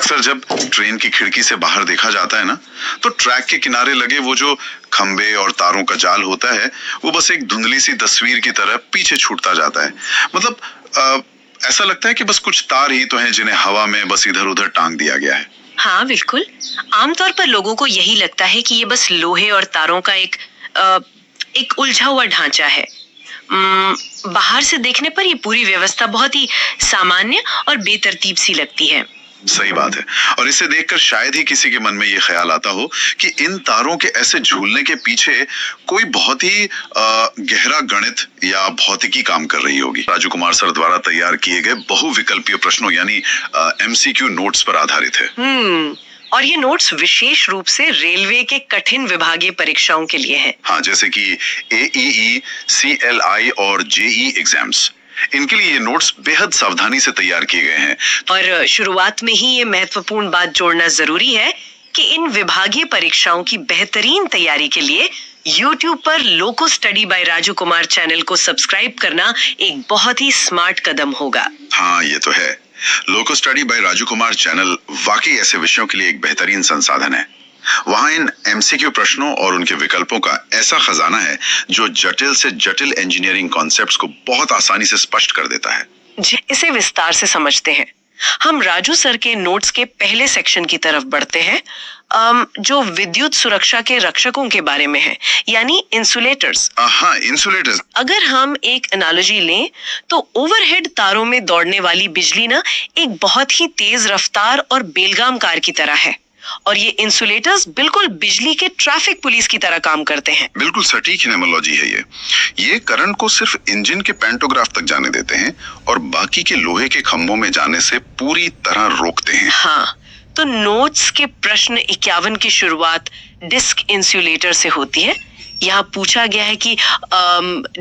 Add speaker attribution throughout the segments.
Speaker 1: अक्सर जब ट्रेन की खिड़की से बाहर देखा जाता है ना, तो ट्रैक के किनारे लगे वो जो खंबे और तारों का जाल होता है, वो बस एक धुंधली सी तस्वीर की तरह पीछे छूटता जाता है। मतलब ऐसा लगता है कि बस कुछ तार ही तो हैं जिन्हें हवा में बस इधर उधर टांग दिया गया है।
Speaker 2: हाँ बिल्कुल, आमतौर पर लोगों को यही लगता है कि ये बस लोहे और तारों का एक उलझा हुआ ढांचा है। बाहर से देखने पर ये पूरी व्यवस्था बहुत ही सामान्य और बेतरतीब सी लगती है।
Speaker 1: सही बात है, और इसे देखकर शायद ही किसी के मन में ये ख्याल आता हो कि इन तारों के ऐसे झूलने के पीछे कोई बहुत ही गहरा गणित या भौतिकी काम कर रही होगी। राजू कुमार सर द्वारा तैयार किए गए बहुविकल्पीय प्रश्नों यानी MCQ नोट्स पर आधारित है।
Speaker 2: और ये नोट्स विशेष रूप से रेलवे के कठिन विभागीय परीक्षाओं के लिए हैं।
Speaker 1: हाँ, जैसे कि AEE, CLI और JE एग्जाम्स। इनके लिए ये नोट्स बेहद सावधानी से तैयार किए गए हैं।
Speaker 2: और शुरुआत में ही ये महत्वपूर्ण बात जोड़ना जरूरी है कि इन विभागीय परीक्षाओं की बेहतरीन तैयारी के लिए YouTube पर loco study by Raju Kumar channel को सब्सक्राइब करना एक बहुत ही स्मार्ट कदम होगा।
Speaker 1: हाँ, ये तो है। Loco study by Raju Kumar channel वाकई ऐसे विषयों के लिए एक बेहतरीन संसाधन है। वहां इन MCQ प्रश्नों और उनके विकल्पों का ऐसा खजाना है जो जटिल से जटिल इंजीनियरिंग कॉन्सेप्ट्स को बहुत आसानी से स्पष्ट कर देता है।
Speaker 2: इसे विस्तार से समझते हैं। हम राजू सर के नोट्स के पहले सेक्शन की तरफ बढ़ते हैं, जो विद्युत सुरक्षा के रक्षकों के बारे में है, यानी इंसुलेटर्स।
Speaker 1: हाँ, इंसुलेटर्स।
Speaker 2: अगर हम एक एनालॉजी लें तो ओवरहेड तारों में दौड़ने वाली बिजली ना एक बहुत ही तेज रफ्तार और बेलगाम कार की तरह है, और ये इंसुलेटर्स बिल्कुल बिजली के ट्रैफिक पुलिस की तरह काम करते हैं।
Speaker 1: बिल्कुल सटीक एनालॉजी है ये करंट को सिर्फ इंजन के पैंटोग्राफ तक जाने देते हैं और बाकी के लोहे के खंभों में जाने से पूरी तरह रोकते हैं।
Speaker 2: हाँ, तो नोट्स के प्रश्न 51 की शुरुआत डिस्क इंसुलेटर से होती है। यहाँ पूछा गया है कि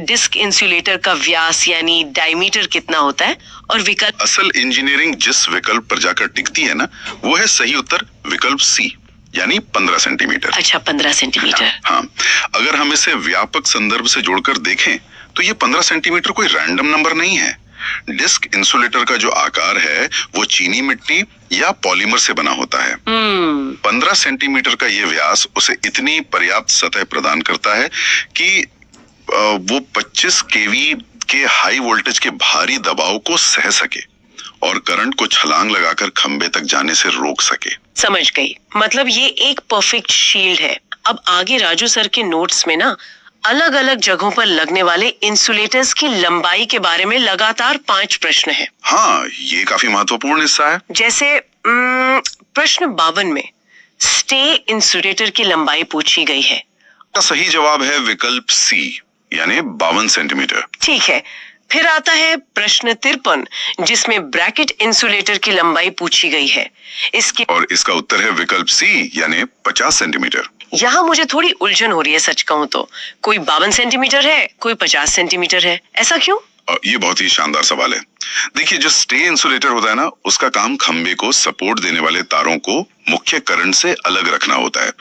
Speaker 2: डिस्क इंसुलेटर का व्यास यानी डायमीटर कितना होता है, और विकल्प।
Speaker 1: असल इंजीनियरिंग जिस विकल्प पर जाकर टिकती है ना, वो है सही उत्तर विकल्प C यानी 15 सेंटीमीटर।
Speaker 2: अच्छा, 15 सेंटीमीटर।
Speaker 1: हाँ, अगर हम इसे व्यापक संदर्भ से जोड़कर देखें तो ये 15 सेंटीमीटर कोई रैंडम नंबर नहीं है। डिस्क इंसुलेटर का जो आकार है वो चीनी मिट्टी या पॉलीमर से बना होता है। 15 सेंटीमीटर का ये व्यास उसे इतनी पर्याप्त सतह प्रदान करता है कि वो 25 kV के हाई वोल्टेज के भारी दबाव को सह सके और करंट को छलांग लगाकर खंबे तक जाने से रोक सके।
Speaker 2: समझ गई, मतलब ये एक परफेक्ट शील्ड है। अब आगे राजू सर के नोट्स में ना अलग अलग जगहों पर लगने वाले इंसुलेटर्स की लंबाई के बारे में लगातार 5 प्रश्न हैं।
Speaker 1: हाँ, ये काफी महत्वपूर्ण हिस्सा है।
Speaker 2: जैसे प्रश्न 52 में स्टे इंसुलेटर की लंबाई पूछी गई है।
Speaker 1: सही जवाब है विकल्प C यानी 52 सेंटीमीटर।
Speaker 2: ठीक है, फिर आता है प्रश्न 53 जिसमें ब्रैकेट इंसुलेटर की लंबाई पूछी गई है।
Speaker 1: इसका उत्तर है विकल्प C यानी 50 सेंटीमीटर।
Speaker 2: यहाँ मुझे थोड़ी उलझन हो रही है, सच कहूँ तो। कोई 52 सेंटीमीटर है, कोई 50 सेंटीमीटर है, ऐसा क्यों?
Speaker 1: ये बहुत ही शानदार सवाल है। देखिए, जो स्टे इंसुलेटर होता है ना, उसका काम खंबे को सपोर्ट देने वाले तारों को मुख्य करंट से अलग रखना होता है।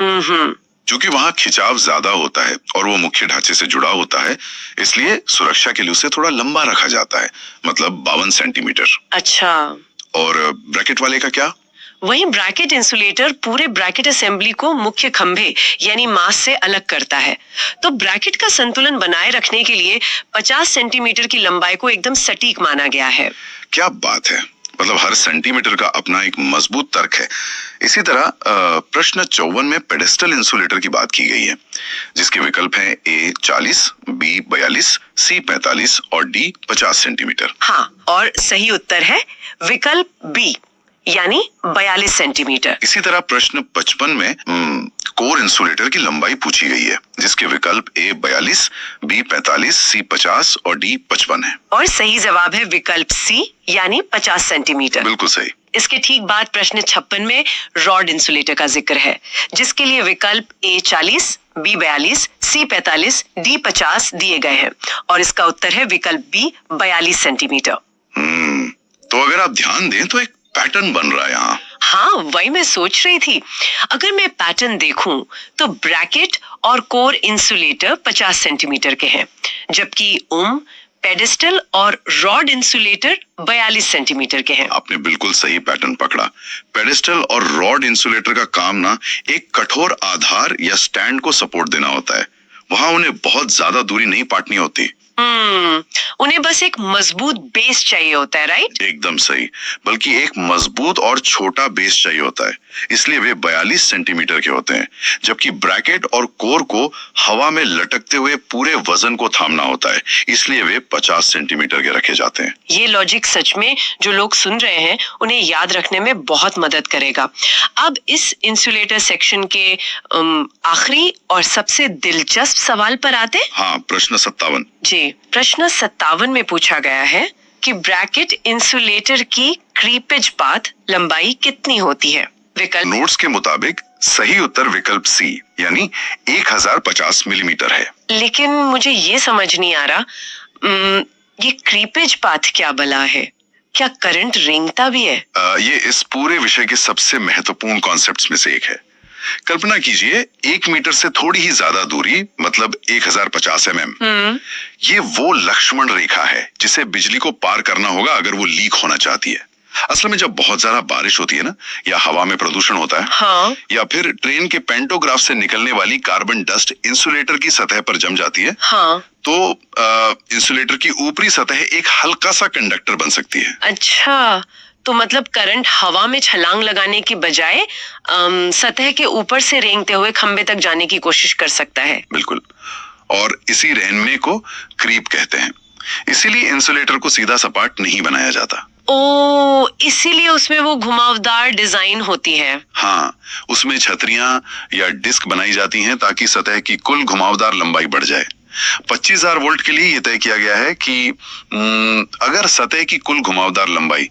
Speaker 1: क्योंकि वहाँ खिंचाव ज्यादा होता है और वो मुख्य ढांचे से जुड़ा होता है, इसलिए सुरक्षा के लिए उसे थोड़ा लंबा रखा जाता है, मतलब 52 सेंटीमीटर।
Speaker 2: अच्छा,
Speaker 1: और ब्रैकेट वाले का क्या?
Speaker 2: वही ब्रैकेट इंसुलेटर पूरे ब्रैकेट असेंबली को मुख्य खंभे यानी मास से अलग करता है। तो ब्रैकेट का संतुलन बनाए रखने के लिए 50 सेंटीमीटर की लंबाई को एकदम सटीक माना गया है। क्या
Speaker 1: बात है, मतलब हर सेंटीमीटर का अपना एक मजबूत तर्क है। इसी तरह प्रश्न 54 में पेडेस्टल इंसुलेटर की बात की गई है, जिसके विकल्प हैं A 40, B 42, C 45 और D 50 सेंटीमीटर।
Speaker 2: हाँ, और सही उत्तर है विकल्प B यानी 42 सेंटीमीटर।
Speaker 1: इसी तरह प्रश्न 55 में कोर इंसुलेटर की लंबाई पूछी गई है, जिसके विकल्प A 42, B 45, C 50 और D 55 है।
Speaker 2: और सही जवाब है विकल्प C यानी 50 सेंटीमीटर।
Speaker 1: बिल्कुल सही।
Speaker 2: इसके ठीक बाद प्रश्न 56 में रॉड इंसुलेटर का जिक्र है, जिसके लिए विकल्प A 40, B 42, C 45, D 50 दिए गए हैं, और इसका उत्तर है विकल्प B 42 सेंटीमीटर।
Speaker 1: तो अगर आप ध्यान दें तो एक पैटर्न बन रहा है यहाँ।
Speaker 2: हाँ, वही मैं सोच रही थी। अगर मैं पैटर्न देखूं तो ब्रैकेट और कोर इंसुलेटर 50 सेंटीमीटर के हैं, जबकि पेडिस्टल और रॉड इंसुलेटर 42 सेंटीमीटर के हैं।
Speaker 1: आपने बिल्कुल सही पैटर्न पकड़ा। पेडिस्टल और रॉड इंसुलेटर का काम ना एक कठोर आधार या स्टैंड को सपोर्ट देना होता है। वहां उन्हें बहुत ज्यादा दूरी नहीं पाटनी होती।
Speaker 2: उन्हें बस एक मजबूत बेस चाहिए होता है, राइट?
Speaker 1: एकदम सही, बल्कि एक मजबूत और छोटा बेस चाहिए होता है, इसलिए वे 42 सेंटीमीटर के होते हैं। जबकि ब्रैकेट और कोर को हवा में लटकते हुए पूरे वजन को थामना होता है, इसलिए वे 50 सेंटीमीटर के रखे जाते हैं।
Speaker 2: ये लॉजिक सच में जो लोग सुन रहे हैं उन्हें याद रखने में बहुत मदद करेगा। अब इस इंसुलेटर सेक्शन के आखिरी और सबसे दिलचस्प सवाल पर आते हैं।
Speaker 1: हाँ, प्रश्न 57।
Speaker 2: जी, प्रश्न 57 में पूछा गया है कि ब्रैकेट इंसुलेटर की क्रीपेज पाथ लंबाई कितनी होती है? विकल्प
Speaker 1: नोट्स के मुताबिक सही उत्तर विकल्प सी यानी 1050 मिलीमीटर है।
Speaker 2: लेकिन मुझे ये समझ नहीं आ रहा, ये क्रीपेज पाथ क्या भला है? क्या करंट रेंगता भी है?
Speaker 1: ये इस पूरे विषय के सबसे महत्वपूर्ण कॉन्सेप्ट्स में से एक है। कल्पना कीजिए 1 मीटर से थोड़ी ही ज्यादा दूरी, मतलब 1050 mm। ये वो लक्ष्मण रेखा है जिसे बिजली को पार करना होगा अगर वो लीक होना चाहती है। असल में जब बहुत ज्यादा बारिश होती है ना, या हवा में प्रदूषण होता है,
Speaker 2: हाँ,
Speaker 1: या फिर ट्रेन के पेंटोग्राफ से निकलने वाली कार्बन डस्ट इंसुलेटर की सतह पर जम जाती है,
Speaker 2: हाँ,
Speaker 1: तो इंसुलेटर की ऊपरी सतह एक हल्का सा कंडक्टर बन सकती है।
Speaker 2: अच्छा, तो मतलब करंट हवा में छलांग लगाने की बजाय सतह के ऊपर से रेंगते हुए खंबे तक जाने की कोशिश कर सकता है।
Speaker 1: बिल्कुल, और इसी रेंगने को क्रीप कहते हैं। इसीलिए इंसुलेटर को सीधा सपाट नहीं बनाया जाता।
Speaker 2: ओ, इसीलिए उसमें वो घुमावदार डिजाइन होती है।
Speaker 1: हाँ, उसमें छतरियां या डिस्क बनाई जाती हैं ताकि सतह की कुल घुमावदार लंबाई बढ़ जाए। 25,000 वोल्ट के लिए यह तय किया गया है कि अगर सतह की कुल घुमावदार लंबाई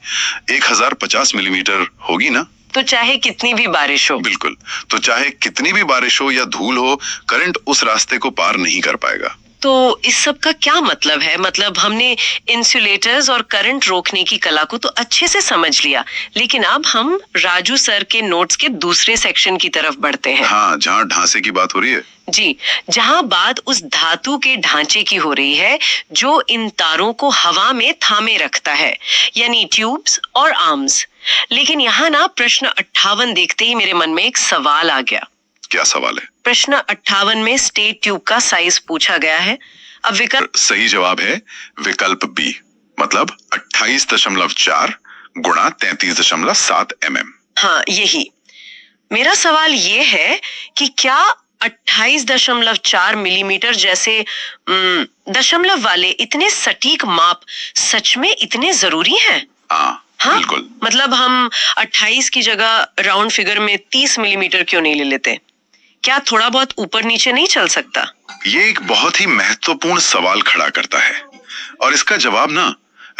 Speaker 1: 1050 मिलीमीटर होगी ना,
Speaker 2: तो चाहे कितनी भी बारिश हो।
Speaker 1: बिल्कुल, तो चाहे कितनी भी बारिश हो या धूल हो, करंट उस रास्ते को पार नहीं कर पाएगा।
Speaker 2: तो इस सब का क्या मतलब है? मतलब हमने इंसुलेटर्स और करंट रोकने की कला को तो अच्छे से समझ लिया, लेकिन अब हम राजू सर के नोट्स के दूसरे सेक्शन की तरफ बढ़ते हैं।
Speaker 1: हाँ, जहाँ ढांचे की बात हो रही है।
Speaker 2: जी, जहां बात उस धातु के ढांचे की हो रही है जो इन तारों को हवा में थामे रखता है, यानी ट्यूब्स और आर्म्स। लेकिन यहाँ ना प्रश्न 58 देखते ही मेरे मन में एक सवाल आ गया।
Speaker 1: क्या सवाल है?
Speaker 2: प्रश्न 58 में स्टेट ट्यूब का साइज पूछा गया है। अब विकल्प
Speaker 1: सही जवाब है विकल्प बी, मतलब 28.4 गुणा 33.7 mm।
Speaker 2: हाँ, यही मेरा सवाल ये है कि क्या 28.4 मिलीमीटर जैसे दशमलव वाले इतने सटीक माप सच में इतने जरूरी हैं?
Speaker 1: हाँ, बिल्कुल।
Speaker 2: मतलब हम 28 की जगह राउंड फिगर में 30 मिलीमीटर क्यों नहीं ले लेते? क्या थोड़ा बहुत ऊपर नीचे नहीं चल सकता?
Speaker 1: ये एक बहुत ही महत्वपूर्ण सवाल खड़ा करता है, और इसका जवाब ना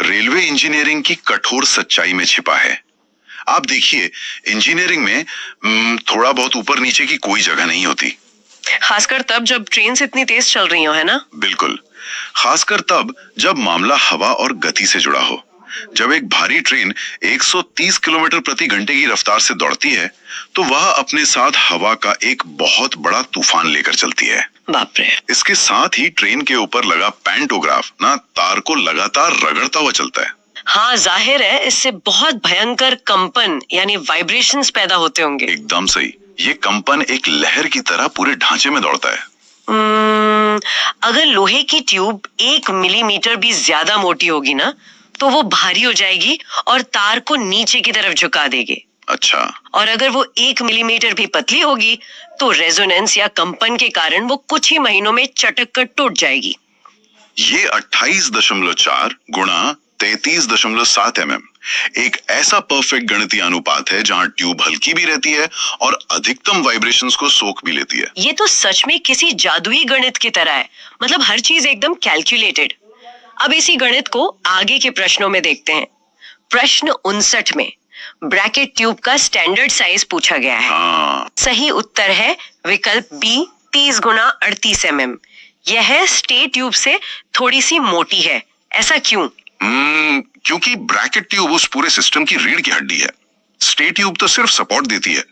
Speaker 1: रेलवे इंजीनियरिंग की कठोर सच्चाई में छिपा है। आप देखिए, इंजीनियरिंग में थोड़ा बहुत ऊपर नीचे की कोई जगह नहीं होती,
Speaker 2: खासकर तब जब ट्रेन इतनी तेज चल रही हो, है ना?
Speaker 1: बिल्कुल, खासकर तब जब मामला हवा और गति से जुड़ा हो। जब एक भारी ट्रेन 130 किलोमीटर प्रति घंटे की रफ्तार से दौड़ती है, तो वह अपने साथ हवा का एक बहुत बड़ा तूफान लेकर चलती है।
Speaker 2: बाप रे।
Speaker 1: इसके साथ ही ट्रेन के ऊपर लगा पैंटोग्राफ ना तार को लगातार रगड़ता हुआ चलता है।
Speaker 2: हाँ, जाहिर है इससे बहुत भयंकर कंपन यानी वाइब्रेशंस पैदा होते होंगे।
Speaker 1: एकदम सही, ये कंपन एक लहर की तरह पूरे ढांचे में दौड़ता है।
Speaker 2: अगर लोहे की ट्यूब 1 मिलीमीटर भी ज्यादा मोटी होगी ना, तो वो भारी हो जाएगी और तार को नीचे की तरफ झुका देगी।
Speaker 1: अच्छा।
Speaker 2: और अगर वो 1 मिलीमीटर भी पतली होगी, तो रेजोनेंस या कंपन के कारण वो कुछ ही महीनों में चटक कर टूट जाएगी।
Speaker 1: ये 28.4 गुणा 33.7 mm एक ऐसा परफेक्ट गणितीय अनुपात है जहां ट्यूब हल्की भी रहती है और अधिकतम वाइब्रेशंस को सोख भी लेती है।
Speaker 2: ये तो सच में किसी जादुई गणित की तरह है, मतलब हर चीज एकदम कैलकुलेटेड। अब इसी गणित को आगे के प्रश्नों में देखते हैं। प्रश्न 59 में ब्रैकेट ट्यूब का स्टैंडर्ड साइज पूछा गया है। सही उत्तर है विकल्प बी, 30 गुणा 38 mm। यह स्टेट ट्यूब से थोड़ी सी मोटी है। ऐसा क्यों?
Speaker 1: क्योंकि ब्रैकेट ट्यूब उस पूरे सिस्टम की रीढ़ की हड्डी है। स्टेट ट्यूब तो सिर्फ सपोर्ट देती है,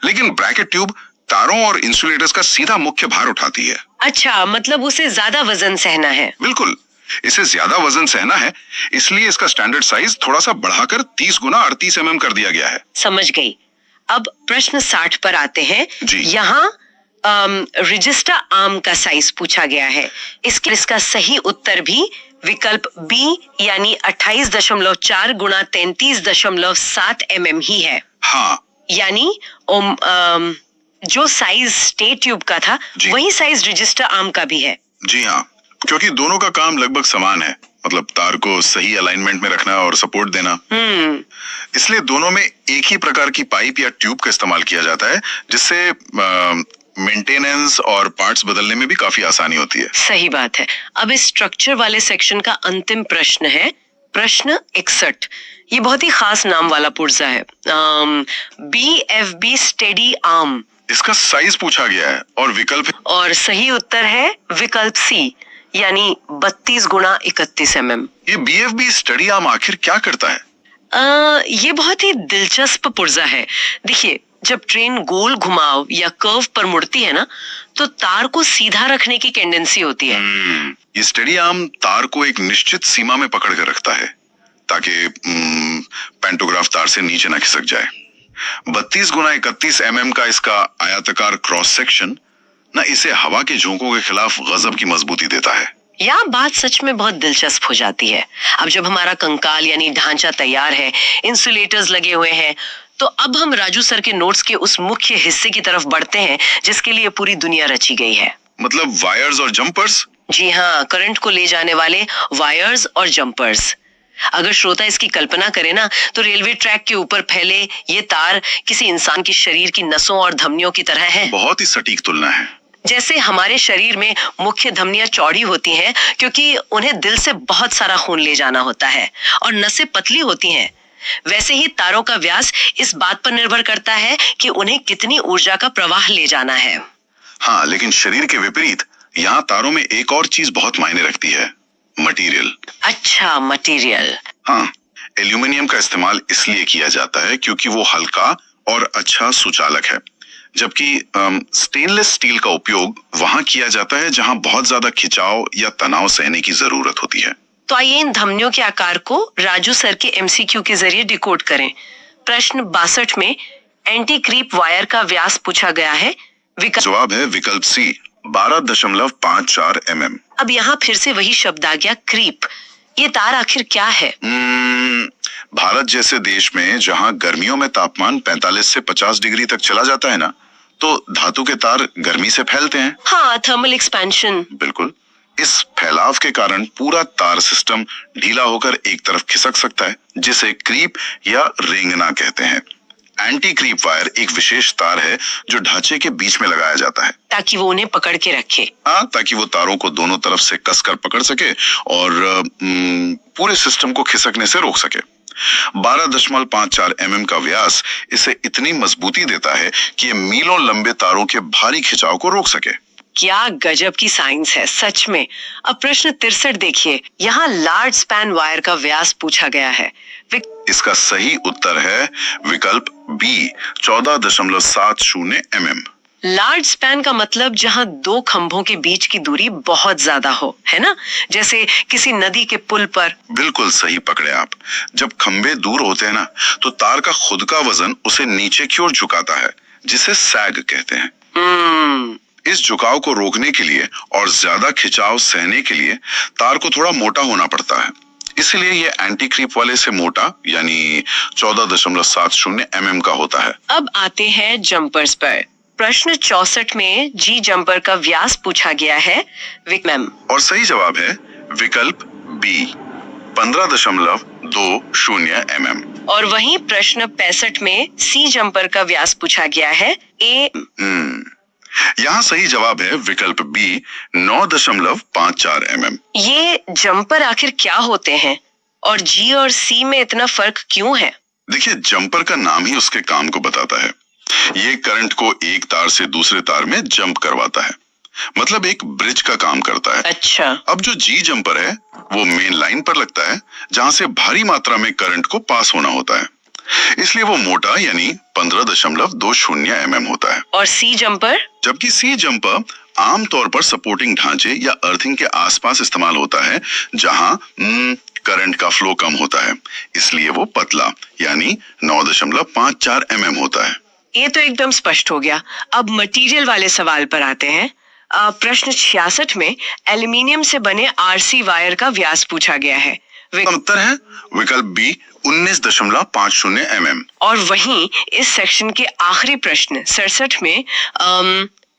Speaker 1: लेकिन ब्रैकेट ट्यूब तारों और इंसुलेटर्स का सीधा मुख्य भार उठाती है।
Speaker 2: अच्छा, मतलब उसे ज्यादा वजन सहना है।
Speaker 1: बिल्कुल, इसे ज्यादा वजन सहना है, इसलिए इसका स्टैंडर्ड साइज थोड़ा सा बढ़ाकर 30 गुना 38 mm कर दिया गया है।
Speaker 2: समझ गई। अब प्रश्न 60 पर आते हैं।
Speaker 1: जी।
Speaker 2: यहाँ रजिस्टर आर्म का साइज पूछा गया है। इसका सही उत्तर भी विकल्प बी यानी 28.4 गुना 33.7 mm ही है।
Speaker 1: हाँ,
Speaker 2: यानी जो साइज स्टेट ट्यूब का था वही साइज रजिस्टर आर्म का भी है।
Speaker 1: जी हाँ, क्योंकि दोनों का काम लगभग समान है, मतलब तार को सही अलाइनमेंट में रखना और सपोर्ट देना। इसलिए दोनों में एक ही प्रकार की पाइप या ट्यूब का इस्तेमाल किया जाता है, जिससे मेंटेनेंस और पार्ट्स बदलने में भी काफी आसानी होती है।
Speaker 2: सही बात है। अब इस स्ट्रक्चर वाले सेक्शन का अंतिम प्रश्न है, प्रश्न 61। ये बहुत ही खास नाम वाला पुर्जा है, BFB स्टेडी आर्म।
Speaker 1: इसका साइज पूछा गया है और विकल्प,
Speaker 2: और सही उत्तर है विकल्प सी यानी 32 गुना 31 mm।
Speaker 1: ये BFB स्टडी आर्म आखिर क्या करता है?
Speaker 2: ये बहुत ही दिलचस्प पुर्जा है। देखिए, जब ट्रेन गोल घुमाव या कर्व पर मुड़ती है ना, तो तार को सीधा रखने की टेंडेंसी होती है।
Speaker 1: ये स्टडी आर्म तार को एक निश्चित सीमा में पकड़ कर रखता है, ताकि पेंटोग्राफ तार से नीचे ना खिसक जाए। 32 गुना 31 mm का इसका आयताकार क्रॉस सेक्शन ना इसे हवा के झोंकों के खिलाफ गजब की मजबूती देता है।
Speaker 2: यह बात सच में बहुत दिलचस्प हो जाती है। अब जब हमारा कंकाल यानी ढांचा तैयार है, इंसुलेटर्स लगे हुए हैं, तो अब हम राजू सर के नोट्स के उस मुख्य हिस्से की तरफ बढ़ते हैं जिसके लिए पूरी दुनिया रची गई है।
Speaker 1: मतलब वायर्स और जंपर्स?
Speaker 2: जी हाँ, करंट को ले जाने वाले वायर्स और जंपर्स। अगर श्रोता इसकी कल्पना करे ना, तो रेलवे ट्रैक के ऊपर फैले ये तार किसी इंसान के शरीर की नसों और धमनियों की तरह हैं।
Speaker 1: बहुत ही सटीक तुलना है।
Speaker 2: जैसे हमारे शरीर में मुख्य धमनियां चौड़ी होती हैं क्योंकि उन्हें दिल से बहुत सारा खून ले जाना होता है, और नसें पतली होती हैं, वैसे ही तारों का व्यास इस बात पर निर्भर करता है कि उन्हें कितनी ऊर्जा का प्रवाह ले जाना है।
Speaker 1: हाँ, लेकिन शरीर के विपरीत यहाँ तारों में एक और चीज बहुत मायने रखती है, मटेरियल।
Speaker 2: अच्छा, मटेरियल।
Speaker 1: हाँ, एल्यूमिनियम का इस्तेमाल इसलिए किया जाता है क्योंकि वो हल्का और अच्छा सुचालक है, जबकि स्टेनलेस स्टील का उपयोग वहां किया जाता है जहां बहुत ज्यादा खिंचाव या तनाव सहने की जरूरत होती है।
Speaker 2: तो आइए इन धमनियों के आकार को राजू सर के MCQ के जरिए डिकोड करें। प्रश्न 62 में एंटी क्रीप वायर का व्यास पूछा गया है।
Speaker 1: जवाब है विकल्प सी, 12.54 mm।
Speaker 2: अब यहाँ फिर से वही शब्द आ गया, क्रीप। ये तार आखिर क्या है?
Speaker 1: भारत जैसे देश में जहां गर्मियों में तापमान 45 से 50 डिग्री तक चला जाता है ना, तो धातु के तार गर्मी से फैलते हैं।
Speaker 2: हाँ, थर्मल एक्सपेंशन।
Speaker 1: बिल्कुल। इस फैलाव के कारण पूरा तार सिस्टम ढीला होकर एक तरफ खिसक सकता है, जिसे क्रीप या रेंगना कहते हैं। एंटी क्रीप वायर एक विशेष तार है जो ढांचे के बीच में लगाया जाता है,
Speaker 2: ताकि वो उन्हें पकड़ के रखे।
Speaker 1: हाँ, ताकि वो तारों को दोनों तरफ से कसकर पकड़ सके और पूरे सिस्टम को खिसकने से रोक सके। 12.54 mm का व्यास इसे इतनी मजबूती देता है कि ये मीलों लंबे तारों के भारी खिंचाव को रोक सके।
Speaker 2: क्या गजब की साइंस है सच में। अब प्रश्न 63 देखिए, यहाँ लार्ज स्पैन वायर का व्यास पूछा गया है।
Speaker 1: इसका सही उत्तर है विकल्प बी, 14.70 mm।
Speaker 2: लार्ज स्पैन का मतलब जहां दो खंभों के बीच की दूरी बहुत ज्यादा हो, है ना? जैसे किसी नदी के पुल पर।
Speaker 1: बिल्कुल सही पकड़े आप। जब खंभे दूर होते हैं ना, तो तार का खुद का वजन उसे नीचे की ओर झुकाता है, जिसे सैग कहते हैं। इस झुकाव को रोकने के लिए और ज्यादा खिंचाव सहने के लिए तार को थोड़ा मोटा होना पड़ता है। इसलिए ये एंटी क्रीप वाले से मोटा यानी 14.70 mm का होता है।
Speaker 2: अब आते हैं जंपर्स पर। प्रश्न 64 में जी जंपर का व्यास पूछा गया है मैम,
Speaker 1: और सही जवाब है विकल्प बी, 15.20 mm।
Speaker 2: और वहीं प्रश्न 65 में सी जंपर का व्यास पूछा गया है ए।
Speaker 1: यहाँ सही जवाब है विकल्प बी, 9.54 mm।
Speaker 2: ये जंपर आखिर क्या होते हैं और जी और सी में इतना फर्क क्यों है?
Speaker 1: देखिए, जंपर का नाम ही उसके काम को बताता है। ये करंट को एक तार से दूसरे तार में जंप करवाता है, मतलब एक ब्रिज का काम करता है।
Speaker 2: अच्छा।
Speaker 1: अब जो जी जंपर है वो मेन लाइन पर लगता है जहां से भारी मात्रा में करंट को पास होना होता है, इसलिए वो मोटा यानी 15.20 mm होता है।
Speaker 2: और सी जंपर?
Speaker 1: जबकि सी जंपर आमतौर पर सपोर्टिंग ढांचे या अर्थिंग के आसपास इस्तेमाल होता है, जहां करंट का फ्लो कम होता है, इसलिए वो पतला यानी 9.54 mm होता है।
Speaker 2: ये तो एकदम स्पष्ट हो गया। अब मटेरियल वाले सवाल पर आते हैं। प्रश्न 66 में एल्यूमिनियम से बने आरसी वायर का व्यास पूछा गया है।
Speaker 1: उत्तर है विकल्प बी 19.50 mm।
Speaker 2: और वहीं इस सेक्शन के आखिरी प्रश्न 67 में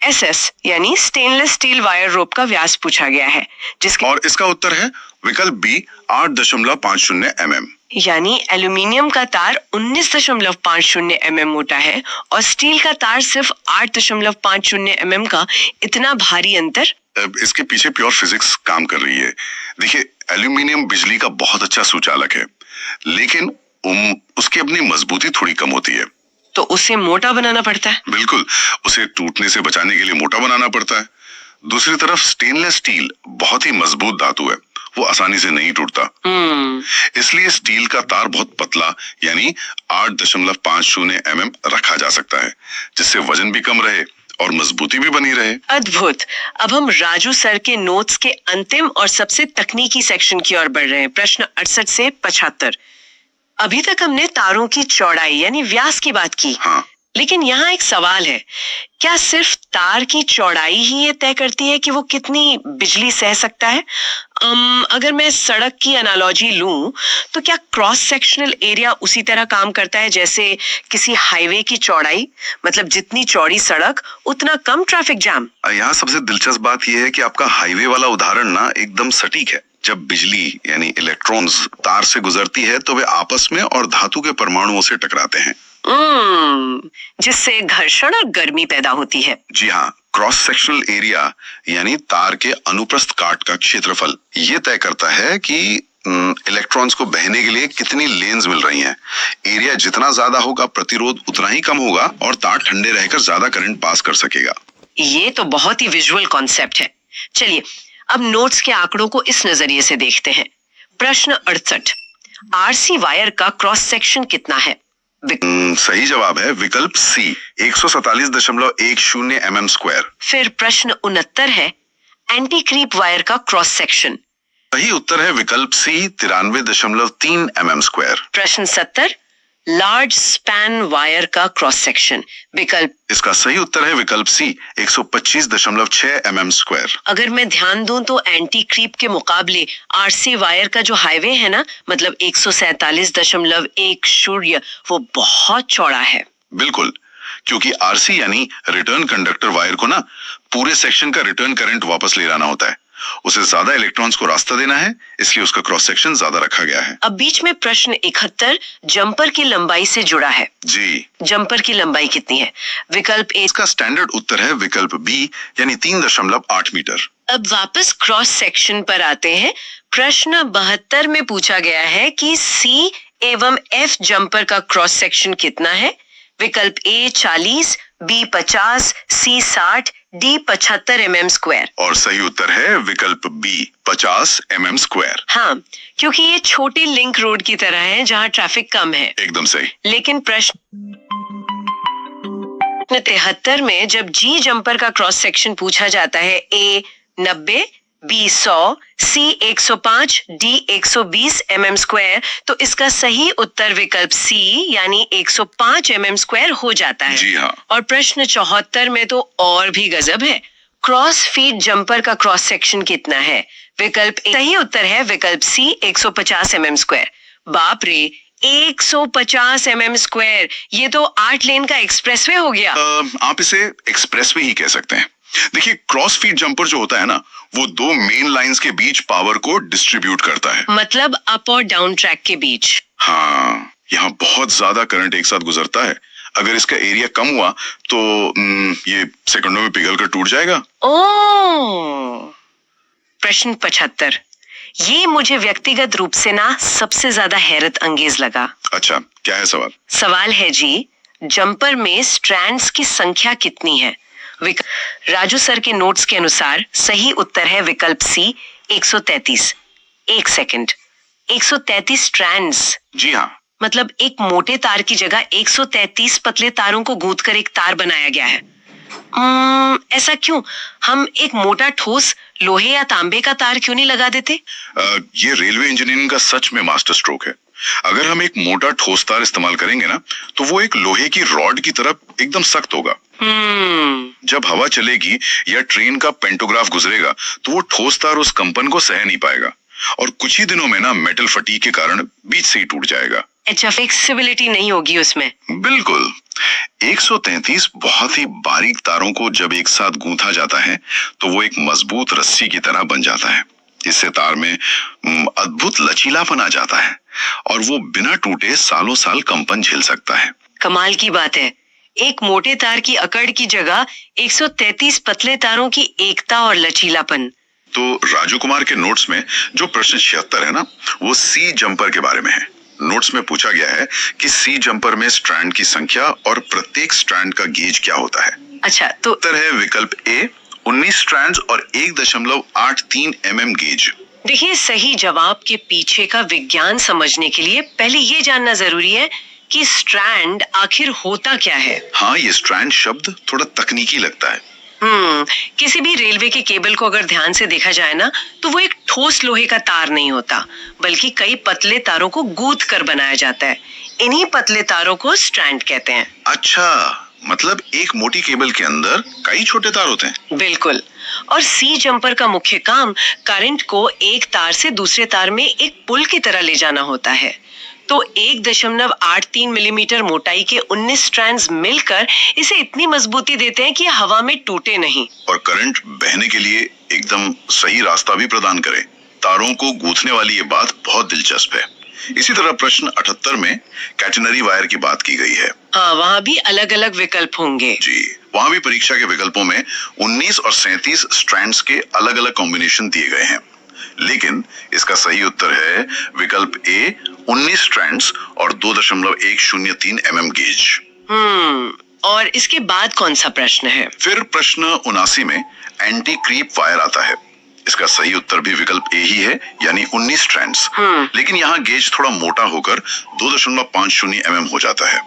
Speaker 2: एसएस यानी स्टेनलेस स्टील वायर रोप का व्यास पूछा गया है, जिसके
Speaker 1: और इसका उत्तर है विकल्प बी 8.50 mm।
Speaker 2: यानी एल्यूमिनियम का तार 19.50 mm मोटा है और स्टील का तार सिर्फ 8.50 mm का। इतना भारी अंतर।
Speaker 1: अब इसके पीछे प्योर फिजिक्स काम कर रही है। देखिए, एल्यूमिनियम बिजली का बहुत अच्छा सुचालक है, लेकिन उसकी अपनी मजबूती थोड़ी कम होती है,
Speaker 2: तो उसे मोटा बनाना पड़ता है।
Speaker 1: बिल्कुल, उसे टूटने से बचाने के लिए मोटा बनाना पड़ता है। दूसरी तरफ स्टेनलेस स्टील बहुत ही मजबूत धातु है, वो आसानी से नहीं टूटता। इसलिए स्टील का तार बहुत पतला यानी 8.50 mm रखा जा सकता है, जिससे वजन भी कम रहे और मजबूती भी बनी रहे।
Speaker 2: अद्भुत। अब हम राजू सर के नोट्स के अंतिम और सबसे तकनीकी सेक्शन की ओर बढ़ रहे हैं। प्रश्न 68 से 75। अभी तक हमने तारों की चौड़ाई यानी व्यास की बात की।
Speaker 1: हाँ।
Speaker 2: लेकिन यहाँ एक सवाल है, क्या सिर्फ तार की चौड़ाई ही ये तय करती है कि वो कितनी बिजली सह सकता है? अगर मैं सड़क की एनालॉजी लूं, तो क्या क्रॉस सेक्शनल एरिया उसी तरह काम करता है जैसे किसी हाईवे की चौड़ाई? मतलब जितनी चौड़ी सड़क उतना कम ट्रैफिक जाम।
Speaker 1: यहाँ सबसे दिलचस्प बात यह है कि आपका हाईवे वाला उदाहरण ना एकदम सटीक है। जब बिजली यानी इलेक्ट्रॉन्स तार से गुजरती है तो वे आपस में और धातु के परमाणुओं से टकराते हैं,
Speaker 2: जिससे घर्षण और गर्मी पैदा होती है।
Speaker 1: जी हाँ, क्रॉस सेक्शनल एरिया यानी तार के अनुप्रस्थ काट का क्षेत्रफल ये तय करता है कि इलेक्ट्रॉन्स को बहने के लिए कितनी लेन्स मिल रही हैं। एरिया जितना ज्यादा होगा, प्रतिरोध उतना ही कम होगा और तार ठंडे रहकर ज्यादा करंट पास कर सकेगा।
Speaker 2: ये तो बहुत ही विजुअल कॉन्सेप्ट है। चलिए अब नोट्स के आंकड़ों को इस नजरिए से देखते हैं। प्रश्न 68, आरसी वायर का क्रॉस सेक्शन कितना है?
Speaker 1: सही जवाब है विकल्प सी 147.10 mm स्क्वायर।
Speaker 2: फिर प्रश्न 69 है, एंटी क्रीप वायर का क्रॉस सेक्शन।
Speaker 1: सही उत्तर है विकल्प सी 93.3 mm स्क्वायर।
Speaker 2: प्रश्न 70, लार्ज स्पैन वायर का क्रॉस सेक्शन। विकल्प
Speaker 1: इसका सही उत्तर है विकल्प सी 125.6 mm स्क्वायर।
Speaker 2: अगर मैं ध्यान दूं तो एंटी क्रीप के मुकाबले आरसी वायर का जो हाईवे है ना, मतलब 147.10, वो बहुत चौड़ा है।
Speaker 1: बिल्कुल, क्योंकि आरसी यानी रिटर्न कंडक्टर वायर को ना पूरे सेक्शन का रिटर्न करंट वापस ले जाना होता है। उसे ज्यादा इलेक्ट्रॉन्स को रास्ता देना है, इसलिए उसका क्रॉस सेक्शन ज्यादा रखा गया है।
Speaker 2: अब बीच में प्रश्न 71 जंपर की लंबाई से जुड़ा है।
Speaker 1: जी,
Speaker 2: जंपर की लंबाई कितनी है? विकल्प ए।
Speaker 1: इसका स्टैंडर्ड उत्तर है विकल्प बी यानी 3.8 मीटर।
Speaker 2: अब वापस क्रॉस सेक्शन पर आते हैं। प्रश्न 72 में पूछा गया है कि सी एवं एफ जंपर का क्रॉस सेक्शन कितना है? विकल्प ए 40, बी 50, सी 60, डी 75 mm स्क्वायर।
Speaker 1: और सही उत्तर है विकल्प बी 50 mm स्क्वायर।
Speaker 2: हाँ, क्योंकि ये छोटी लिंक रोड की तरह है जहाँ ट्रैफिक कम है।
Speaker 1: एकदम सही।
Speaker 2: लेकिन प्रश्न 73 में जब जी जंपर का क्रॉस सेक्शन पूछा जाता है, ए 90, बी 100, सी 105, डी 120 mm स्क्वायर, तो इसका सही उत्तर विकल्प सी यानी 105 mm स्क्वायर हो जाता है।
Speaker 1: जी हाँ।
Speaker 2: और प्रश्न 74 में तो और भी गजब है, क्रॉस फीट जंपर का क्रॉस सेक्शन कितना है? विकल्प ए। सही उत्तर है विकल्प सी 150 mm स्क्वायर। बाप रे, 150 mm स्क्वायर, ये तो 8 लेन का एक्सप्रेसवे हो गया।
Speaker 1: आप इसे एक्सप्रेसवे ही कह सकते हैं। देखिए, क्रॉस फीट जंपर जो होता है ना, वो दो मेन लाइंस के बीच पावर को डिस्ट्रीब्यूट करता है,
Speaker 2: मतलब अप और डाउन ट्रैक के बीच।
Speaker 1: हाँ, यहाँ बहुत ज्यादा करंट एक साथ गुजरता है। अगर इसका एरिया कम हुआ तो ये सेकंडों में पिघलकर टूट जाएगा।
Speaker 2: ओह, प्रश्न 75, ये मुझे व्यक्तिगत रूप से ना सबसे ज्यादा हैरत अंगेज लगा।
Speaker 1: अच्छा, क्या है सवाल?
Speaker 2: सवाल है जी, जंपर में स्ट्रैंड्स की संख्या कितनी है? राजू सर के नोट्स के अनुसार सही उत्तर है विकल्प सी 133। एक सेकंड, 133 स्ट्रैंड्स?
Speaker 1: जी हाँ।
Speaker 2: मतलब एक मोटे तार की जगह 133 पतले तारों को गूंथकर एक तार बनाया गया है। ऐसा क्यों? हम एक मोटा ठोस लोहे या तांबे का तार क्यों नहीं लगा देते?
Speaker 1: ये रेलवे इंजीनियरिंग का सच में मास्टर स्ट्रोक है। अगर हम एक मोटा ठोस तार इस्तेमाल करेंगे ना, तो वो एक लोहे की रॉड की तरह एकदम सख्त होगा। जब हवा चलेगी या ट्रेन का पेंटोग्राफ गुजरेगा, तो वो ठोस तार उस कंपन को सह नहीं पाएगा और कुछ ही दिनों में ना मेटल फटीग के कारण बीच से ही टूट जाएगा।
Speaker 2: अच्छा, फ्लेक्सिबिलिटी नहीं होगी उसमें।
Speaker 1: बिल्कुल। 133 बहुत ही बारीक तारों को जब एक साथ गूंथा जाता है, तो वो एक मजबूत रस्सी की तरह बन जाता है। इससे तार में अद्भुत लचीलापन आ जाता है और वो बिना टूटे सालों साल कंपन झेल सकता है।
Speaker 2: कमाल की बात है। एक मोटे तार की अकड़ की जगह 133 पतले तारों की एकता और लचीलापन।
Speaker 1: तो राजू कुमार के नोट्स में जो प्रश्न 76 है ना, वो सी जंपर के बारे में है। नोट्स में पूछा गया है कि सी जंपर में स्ट्रैंड की संख्या और प्रत्येक स्ट्रैंड का गेज क्या होता है।
Speaker 2: अच्छा, तो
Speaker 1: उत्तर है विकल्प ए, 19 स्ट्रैंड्स और 1.83 mm गेज।
Speaker 2: देखिए, सही जवाब के पीछे का विज्ञान समझने के लिए पहले ये जानना जरूरी है कि स्ट्रैंड आखिर होता क्या है।
Speaker 1: हाँ, ये स्ट्रैंड शब्द थोड़ा तकनीकी लगता है।
Speaker 2: किसी भी रेलवे के केबल को अगर ध्यान से देखा जाए ना, तो वो एक ठोस लोहे का तार नहीं होता, बल्कि कई पतले तारों को गूंथ कर बनाया जाता है। इन्हीं पतले तारों को स्ट्रैंड कहते हैं।
Speaker 1: अच्छा, मतलब एक मोटी केबल के अंदर कई छोटे तार होते हैं।
Speaker 2: बिल्कुल। और सी जंपर का मुख्य काम करंट को एक तार से दूसरे तार में एक पुल की तरह ले जाना होता है। तो 1.83 मिलीमीटर मोटाई के 19 स्ट्रैंड्स मिलकर इसे इतनी मजबूती देते हैं कि हवा में टूटे नहीं
Speaker 1: और करंट बहने के लिए एकदम सही रास्ता भी प्रदान करे। तारों को गूंथने वाली ये बात बहुत दिलचस्प है। इसी तरह प्रश्न 78 में कैटेनरी वायर की बात की गई है।
Speaker 2: हाँ, वहाँ भी अलग अलग विकल्प होंगे।
Speaker 1: जी, वहाँ भी परीक्षा के विकल्पों में 19 और 37 स्ट्रैंड्स के अलग अलग कॉम्बिनेशन दिए गए हैं, लेकिन इसका सही उत्तर है विकल्प ए, 19 स्ट्रैंड्स और 2.103 mm गेज।
Speaker 2: और इसके बाद कौन सा प्रश्न है?
Speaker 1: फिर प्रश्न 79 में एंटी क्रीप वायर आता है। इसका सही उत्तर भी विकल्प ए ही है, यानी 19 स्ट्रैंड्स। लेकिन यहाँ गेज थोड़ा मोटा होकर 2.50 mm हो जाता है।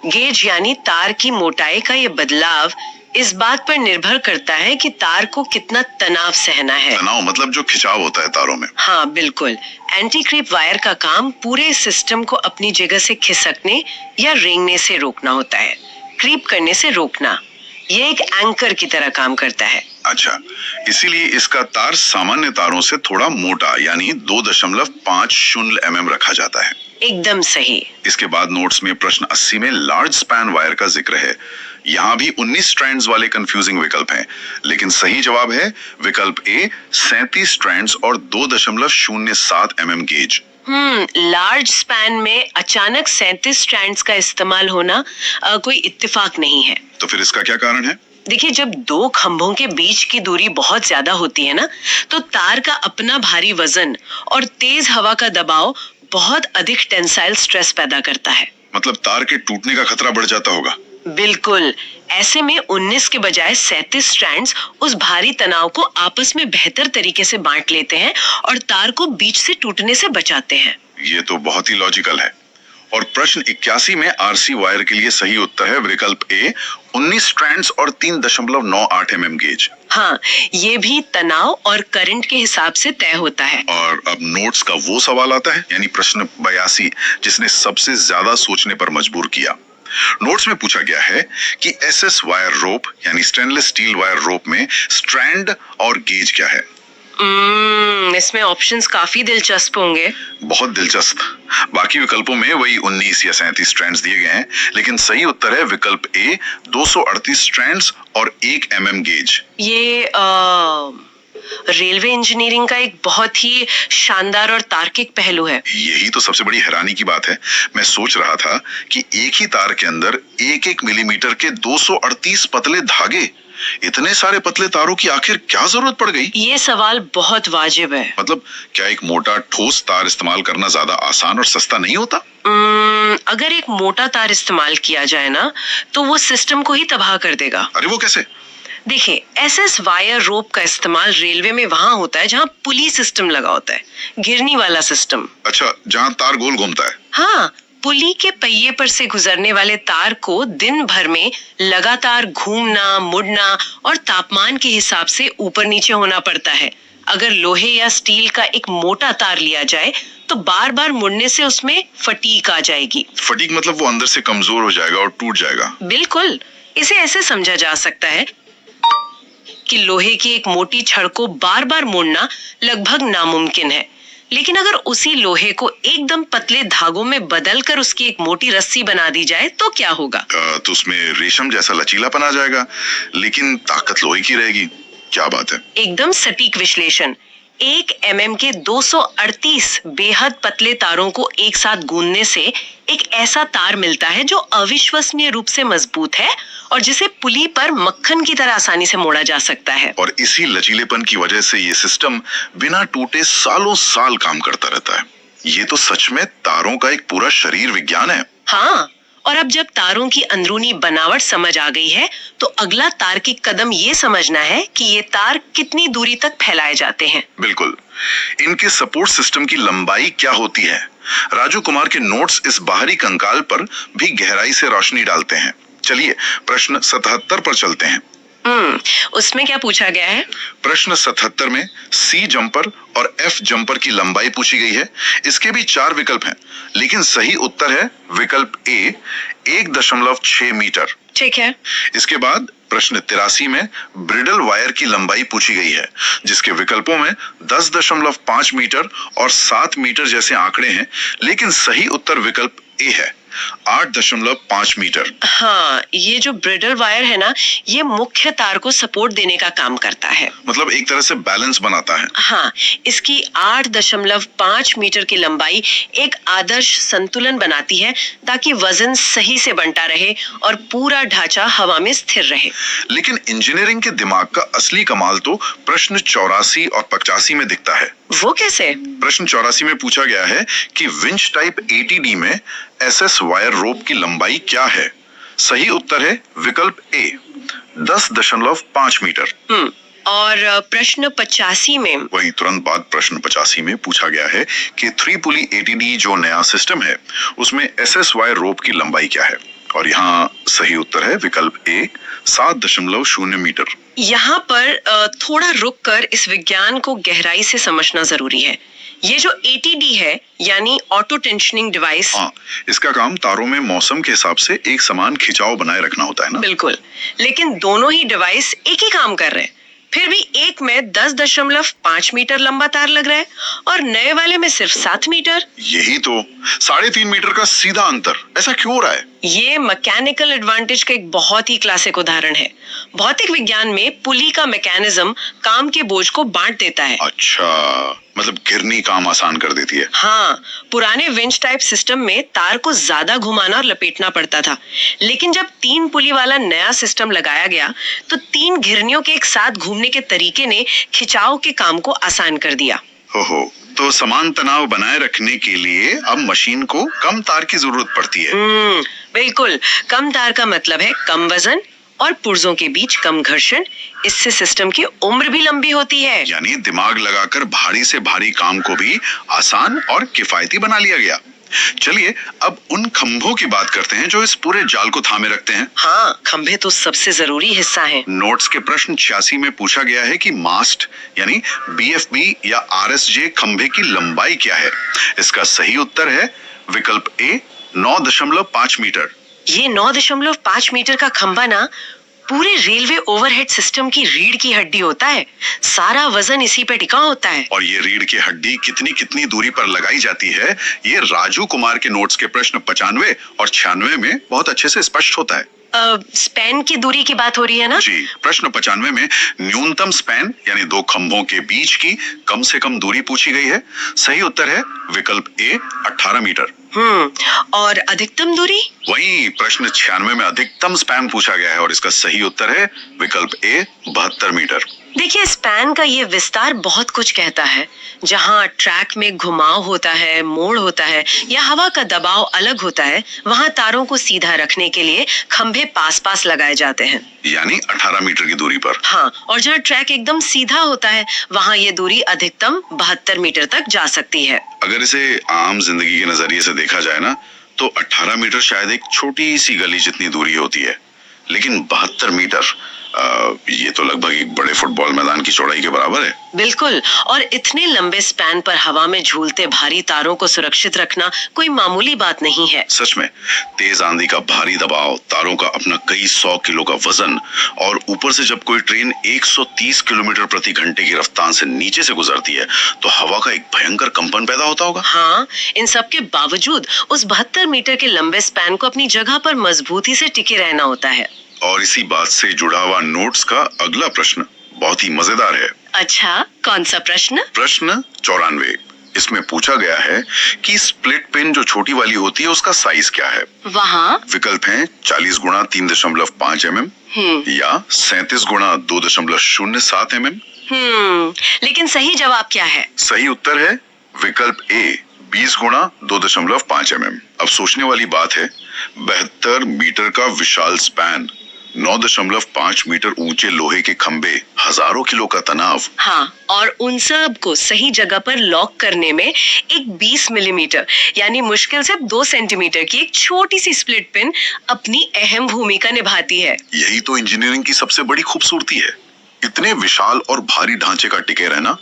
Speaker 2: गेज यानी तार की मोटाई का ये बदलाव इस बात पर निर्भर करता है कि तार को कितना तनाव सहना है।
Speaker 1: तनाव मतलब जो खिंचाव होता है तारों में।
Speaker 2: हाँ, बिल्कुल। एंटी क्रीप वायर का काम पूरे सिस्टम को अपनी जगह से खिसकने या रेंगने से रोकना होता है। क्रीप करने से रोकना। ये एक एंकर की तरह काम करता है।
Speaker 1: अच्छा, इसीलिए इसका तार सामान्य तारों से थोड़ा मोटा यानी 2.50 mm रखा जाता है।
Speaker 2: एकदम सही।
Speaker 1: इसके बाद नोट्स में प्रश्न 80 में लार्ज स्पैन वायर का जिक्र है। यहाँ भी 19 स्ट्रैंड्स वाले कंफ्यूजिंग विकल्प हैं, लेकिन सही जवाब है विकल्प ए, 37 स्ट्रैंड्स और 2.07 mm गेज।
Speaker 2: लार्ज स्पैन में अचानक 37 स्ट्रैंड्स का इस्तेमाल होना कोई इत्तेफाक नहीं है।
Speaker 1: तो फिर इसका क्या कारण है?
Speaker 2: देखिए, जब दो खंभों के बीच की दूरी बहुत ज्यादा होती है ना, तो तार का अपना भारी वजन और तेज हवा का दबाव बहुत अधिक टेंसाइल स्ट्रेस पैदा करता है।
Speaker 1: मतलब तार के टूटने का खतरा बढ़ जाता होगा।
Speaker 2: बिल्कुल। ऐसे में 19 के बजाय 37 स्ट्रैंड्स उस भारी तनाव को आपस में बेहतर तरीके से बांट लेते हैं और तार को बीच से टूटने से बचाते हैं।
Speaker 1: ये तो बहुत ही लॉजिकल है। और प्रश्न 81 में आरसी वायर के लिए सही उत्तर है विकल्प ए, 19 स्ट्रैंड्स और 3.98 mm गेज।
Speaker 2: हाँ, ये भी तनाव और करंट के हिसाब से तय होता है।
Speaker 1: और अब नोट्स का वो सवाल आता है, यानी प्रश्न 82, जिसने सबसे ज्यादा सोचने पर मजबूर किया। नोट्स में पूछा गया है कि एसएस वायर रोप यानी स्टेनलेस स्टील वायर रोप में स्ट्रैंड और गेज क्या है।
Speaker 2: इसमें ऑप्शंस काफी दिलचस्प होंगे।
Speaker 1: बहुत दिलचस्प। बाकी विकल्पों में वही 19 या 37 स्ट्रैंड्स दिए गए हैं, लेकिन सही उत्तर है विकल्प ए, 238 स्ट्रैंड्स और 1 mm गेज।
Speaker 2: ये रेलवे इंजीनियरिंग का एक बहुत ही शानदार और तार्किक पहलू है।
Speaker 1: यही तो सबसे बड़ी हैरानी की बात है। मैं सोच रहा था कि एक ही तार के अंदर 1-1 मिलीमीटर के 238 पतले धागे, इतने सारे पतले तारों की आखिर क्या जरूरत पड़ गई?
Speaker 2: ये सवाल बहुत वाजिब है।
Speaker 1: मतलब क्या एक मोटा ठोस तार इस्तेमाल करना ज्यादा आसान और सस्ता नहीं होता?
Speaker 2: अगर एक मोटा तार इस्तेमाल किया जाए ना, तो वो सिस्टम को ही तबाह कर देगा।
Speaker 1: अरे वो कैसे?
Speaker 2: देखिए, एसएस वायर रोप का इस्तेमाल रेलवे में वहां होता है जहां पुली सिस्टम लगा होता है, घिरनी वाला सिस्टम।
Speaker 1: अच्छा, जहां तार गोल घूमता है।
Speaker 2: हाँ, पुली के पहिए पर से गुजरने वाले तार को दिन भर में लगातार घूमना, मुड़ना और तापमान के हिसाब से ऊपर नीचे होना पड़ता है। अगर लोहे या स्टील का एक मोटा तार लिया जाए तो बार बार मुड़ने से उसमें फटीग आ जाएगी।
Speaker 1: फटीग मतलब वो अंदर से कमजोर हो जाएगा और टूट जाएगा।
Speaker 2: बिल्कुल, इसे ऐसे समझा जा सकता है कि लोहे की एक मोटी छड़ को बार बार मोड़ना लगभग नामुमकिन है, लेकिन अगर उसी लोहे को एकदम पतले धागों में बदलकर उसकी एक मोटी रस्सी बना दी जाए तो क्या होगा?
Speaker 1: तो उसमें रेशम जैसा लचीलापन आ जाएगा, लेकिन ताकत लोहे की रहेगी। क्या बात है!
Speaker 2: एकदम सटीक विश्लेषण। 1 mm के 238 बेहद पतले तारों को एक साथ गूंदने से एक ऐसा तार मिलता है जो अविश्वसनीय रूप से मजबूत है और जिसे पुली पर मक्खन की तरह आसानी से मोड़ा जा सकता है।
Speaker 1: और इसी लचीलेपन की वजह से ये सिस्टम बिना टूटे सालों साल काम करता रहता है। ये तो सच में तारों का एक पूरा शरीर विज्ञान है।
Speaker 2: हाँ, और अब जब तारों की अंदरूनी बनावट समझ आ गई है तो अगला तार्किक कदम ये समझना है कि ये तार कितनी दूरी तक फैलाए जाते हैं।
Speaker 1: बिल्कुल, इनके सपोर्ट सिस्टम की लंबाई क्या होती है? राजू कुमार के नोट्स इस बाहरी कंकाल पर भी गहराई से रोशनी डालते हैं। चलिए प्रश्न 77 पर चलते हैं।
Speaker 2: उसमें क्या पूछा गया है?
Speaker 1: प्रश्न 77 में सी जंपर और एफ जंपर की लंबाई पूछी गई है। इसके भी 4 विकल्प हैं, लेकिन सही उत्तर है विकल्प ए 1.6 मीटर।
Speaker 2: ठीक है।
Speaker 1: इसके बाद प्रश्न 83 में ब्रिडल वायर की लंबाई पूछी गई है, जिसके विकल्पों में 10.5 मीटर और 7 मीटर जैसे आंकड़े हैं, लेकिन सही उत्तर विकल्प ए है 8.5 मीटर।
Speaker 2: हाँ, ये जो ब्रिडल वायर है ना, ये मुख्य तार को सपोर्ट देने का काम करता है।
Speaker 1: मतलब एक तरह से बैलेंस बनाता है।
Speaker 2: हाँ, इसकी 8.5 मीटर की लंबाई एक आदर्श संतुलन बनाती है ताकि वजन सही से बंटा रहे और पूरा ढांचा हवा में स्थिर रहे।
Speaker 1: लेकिन इंजीनियरिंग के दिमाग का असली कमाल तो प्रश्न 84 और 85 में दिखता है।
Speaker 2: वो कैसे?
Speaker 1: प्रश्न 84 में पूछा गया है कि विंच टाइप ATD में SS वायर रोप की लंबाई क्या है? सही उत्तर है विकल्प ए 10.5 मीटर।
Speaker 2: और प्रश्न 85 में
Speaker 1: वहीं तुरंत बाद प्रश्न 85 में पूछा गया है कि 3 पुली ATD जो नया सिस्टम है उसमें SS वायर रोप की लंबाई क्या है? और यहाँ सही उत्तर है विकल्प ए 7.0 मीटर।
Speaker 2: यहाँ पर थोड़ा रुककर इस विज्ञान को गहराई से समझना जरूरी है। ये जो ATD है यानी ऑटो टेंशनिंग डिवाइस,
Speaker 1: हाँ, इसका काम तारों में मौसम के हिसाब से एक समान खिंचाव बनाए रखना होता है ना?
Speaker 2: बिल्कुल, लेकिन दोनों ही डिवाइस एक ही काम कर रहे हैं। फिर भी एक में 10.5 मीटर लंबा तार लग रहा है और नए वाले में सिर्फ 7 मीटर।
Speaker 1: यही तो 3.5 मीटर का सीधा अंतर, ऐसा क्यों हो रहा है?
Speaker 2: ये मैकेनिकल एडवांटेज का एक बहुत ही क्लासिक उदाहरण है। भौतिक विज्ञान में पुली का मैकेनिज्म काम के बोझ को बांट देता है।
Speaker 1: अच्छा, मतलब घिरनी काम आसान कर देती है।
Speaker 2: हाँ, पुराने विंच टाइप सिस्टम में तार को ज्यादा घुमाना और लपेटना पड़ता था, लेकिन जब 3 पुली वाला नया सिस्टम लगाया गया तो 3 घिरनियों के एक साथ घूमने के तरीके ने खिंचाव के काम को आसान कर दिया।
Speaker 1: हो, तो समान तनाव बनाए रखने के लिए अब मशीन को कम तार की जरूरत पड़ती है।
Speaker 2: बिल्कुल, कम तार का मतलब है कम वजन और पुर्जों के बीच कम घर्षण। इससे सिस्टम की उम्र भी लंबी होती है।
Speaker 1: यानी दिमाग लगाकर भारी से भारी काम को भी आसान और किफायती बना लिया गया। चलिए अब उन खंभों की बात करते हैं जो इस पूरे जाल को थामे रखते हैं।
Speaker 2: हाँ, खंभे तो सबसे जरूरी हिस्सा हैं।
Speaker 1: नोट्स के प्रश्न 86 में पूछा गया है कि मास्ट यानी BFB या RSJ खंभे की लंबाई क्या है? इसका सही उत्तर है विकल्प ए 9.5 मीटर।
Speaker 2: ये 9.5 मीटर का खंभा ना पूरे रेलवे ओवरहेड सिस्टम की रीढ़ की हड्डी होता है। सारा वजन इसी पे टिका होता है।
Speaker 1: और ये रीढ़ की हड्डी कितनी कितनी दूरी पर लगाई जाती है, ये राजू कुमार के नोट्स के प्रश्न 95 और 96 में बहुत अच्छे से स्पष्ट होता है।
Speaker 2: स्पैन की दूरी की बात हो रही है ना?
Speaker 1: जी, प्रश्न 95 में न्यूनतम स्पैन यानी 2 खंभों के बीच की कम से कम दूरी पूछी गई है। सही उत्तर है विकल्प ए 18 मीटर।
Speaker 2: और अधिकतम दूरी?
Speaker 1: वही प्रश्न 96 में अधिकतम स्पैन पूछा गया है और इसका सही उत्तर है विकल्प ए 72 मीटर।
Speaker 2: देखिए, स्पैन का ये विस्तार बहुत कुछ कहता है। जहाँ ट्रैक में घुमाव होता है, मोड़ होता है या हवा का दबाव अलग होता है, वहाँ तारों को सीधा रखने के लिए खंभे पास पास लगाए जाते हैं,
Speaker 1: यानी 18 मीटर की दूरी पर।
Speaker 2: हाँ, और जहाँ ट्रैक एकदम सीधा होता है वहाँ ये दूरी अधिकतम 72 मीटर तक जा सकती है।
Speaker 1: अगर इसे आम जिंदगी के नजरिए से देखा जाए ना, तो 18 मीटर शायद एक छोटी सी गली जितनी दूरी होती है, लेकिन 72 मीटर ये तो लगभग एक बड़े फुटबॉल मैदान की चौड़ाई के बराबर है।
Speaker 2: बिल्कुल, और इतने लंबे स्पैन पर हवा में झूलते भारी तारों को सुरक्षित रखना कोई मामूली बात नहीं है।
Speaker 1: सच में, तेज आंधी का भारी दबाव, तारों का अपना कई 100 किलो का वजन, और ऊपर से जब कोई ट्रेन 130 किलोमीटर प्रति घंटे की रफ्तार से नीचे से गुजरती है तो हवा का एक भयंकर कंपन पैदा होता होगा।
Speaker 2: हाँ, इन सब के बावजूद उस 72 मीटर के लंबे स्पैन को अपनी जगह पर मजबूती से टिके रहना होता है।
Speaker 1: और इसी बात से जुड़ा हुआ नोट्स का अगला प्रश्न बहुत ही मजेदार है।
Speaker 2: अच्छा, कौन सा प्रश्न?
Speaker 1: प्रश्न 94। इसमें पूछा गया है कि स्प्लिट पिन जो छोटी वाली होती है उसका साइज क्या है।
Speaker 2: वहाँ
Speaker 1: विकल्प हैं 40 गुणा 3.5 mm या 37 गुणा 2.07 mm।
Speaker 2: लेकिन सही जवाब क्या है?
Speaker 1: सही उत्तर है विकल्प ए 20 गुणा 2.5 mm। अब सोचने वाली बात है, 72 मीटर का विशाल स्पैन, 9.5 मीटर ऊंचे लोहे के खंभे, हजारों किलो का तनाव।
Speaker 2: हाँ, और उन सब को सही जगह पर लॉक करने में एक 20 मिलीमीटर यानी मुश्किल से 2 सेंटीमीटर की एक छोटी सी स्प्लिट पिन अपनी अहम भूमिका निभाती है।
Speaker 1: यही तो इंजीनियरिंग की सबसे बड़ी खूबसूरती है। इतने विशाल और भारी ढांचे का टिके रहना